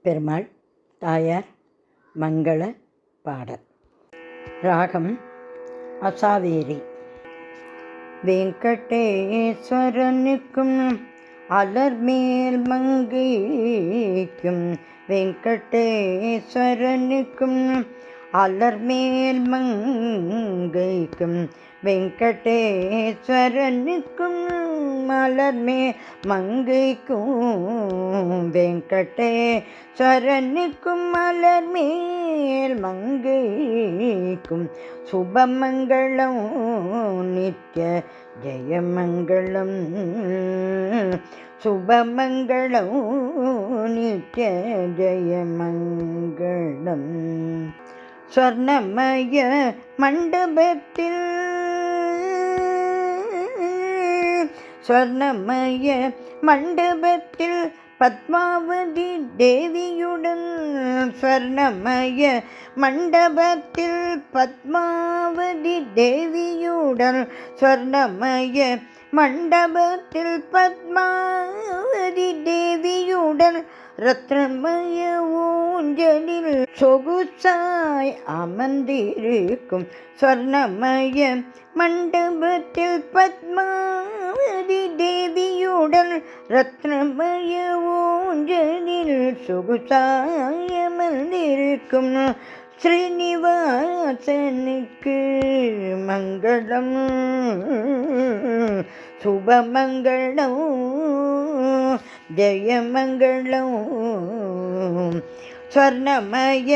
பெருமாள் தாயார் மங்கள பாடல். ராகம் அசாவேரி. வெங்கடேஸ்வரனுக்கும் அலர்மேல் மங்கைக்கும், வெங்கடேஸ்வரனுக்கும் அலர்மேல் மங்கைக்கும், வெங்கடேஸ்வரனுக்கும் மலர்மேல் மங்கைக்கும், வெங்கடேஸ்வரனுக்கும் மலர்மேல் மங்கைக்கும் சுபமங்களம் நித்ய ஜெயமங்களம், சுபமங்களம் நித்ய ஜெயமங்களம். ஸ்வர்ணமய மண்டபத்தில், ஸ்வர்ணமய மண்டபத்தில் பத்மாவதி தேவியுடன், ஸ்வர்ணமய மண்டபத்தில் பத்மாவதி தேவியுடன், ஸ்வர்ணமய மண்டபத்தில் பத்மாவதி தேவியுடன், ரத்னமய ஊஞ்சலில் சொகுசாய் அமர்ந்திருக்கும், ஸ்வர்ணமய மண்டபத்தில் பத்மாவதி தேவியுடன், ரத்னமய ஊஞ்சலில் சொகுசாய் அமர்ந்திருக்கும் ஸ்ரீனிவாசனுக்கு மங்களம், சுபமங்களம் ஜெயமங்களம். ஸ்வர்ணமய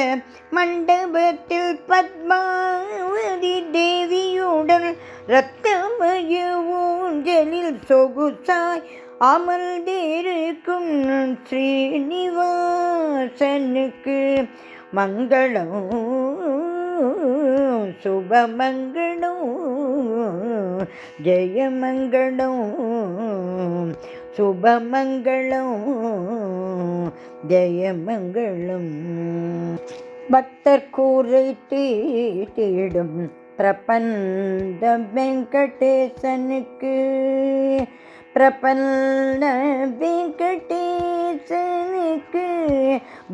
மண்டபத்தில் பத்மாவதி தேவியுடன், ரத்தமய ஊஞ்சலில் சொகுசாய் அமர்ந்திருக்கும் ஸ்ரீனிவாசனுக்கு மங்களம், சுபமங்களம் ஜெயமங்களம், சுபமங்களம் ஜெயமங்களம். பக்தர் கூரை தீட்டிடும் பிரபந்த வெங்கடேசனுக்கு, பிரபந்த வெங்கடேசனுக்கு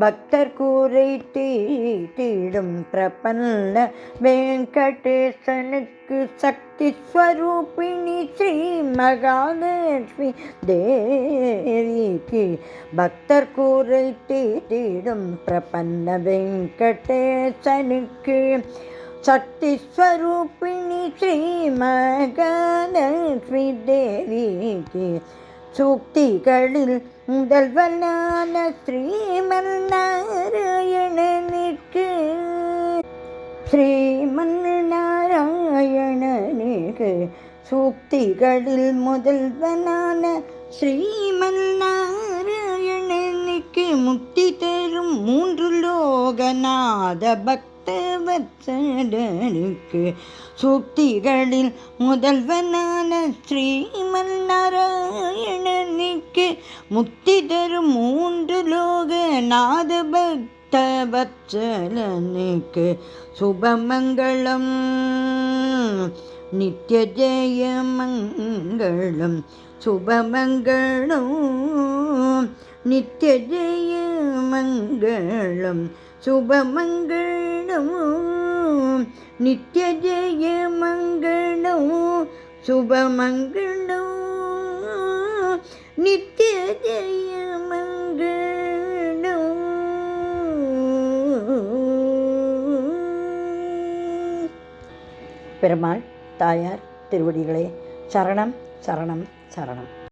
பக்தர் கூரை தீட்டிடும் பிரபந்த வெங்கடேசனுக்கு, சக்தி ஸ்வரூபிணி ஸ்ரீ மகாலட்சுமி தேவிக்கு பக்தர் கூரை தீட்டிடும் பிரபந்த வெங்கடேசனுக்கு, சக்தி ஸ்வரூபிணி ஸ்ரீ மகாலட்சுமி தேவிக்கு, சூக்திகளில் முதல்வனான ஸ்ரீமன் நாராயணனுக்கு, ஸ்ரீமன் நாராயணனுக்கு சூக்திகளில் முதல்வனான ஸ்ரீமன் நாராயணனுக்கு, முக்தி தரும் மூன்று லோகநாத பக்தவத்சலனுக்கு, சூக்திகளில் முதல்வனான ஸ்ரீமன் நாராயணனுக்கு, முக்தி தரும் மூன்று லோகநாத பக்தவத்சலனுக்கு சுபமங்களம் நித்ய ஜெயமங்களம், சுபமங்களம் நித்ய ஜெயமங்களம், சுபமங்களம் நித்ய ஜெயமங்களம், சுபமங்களம் நித்ய ஜெயமங்களம். பெருமாள் தாயார் திருவடிகளே சரணம் சரணம் சரணம்.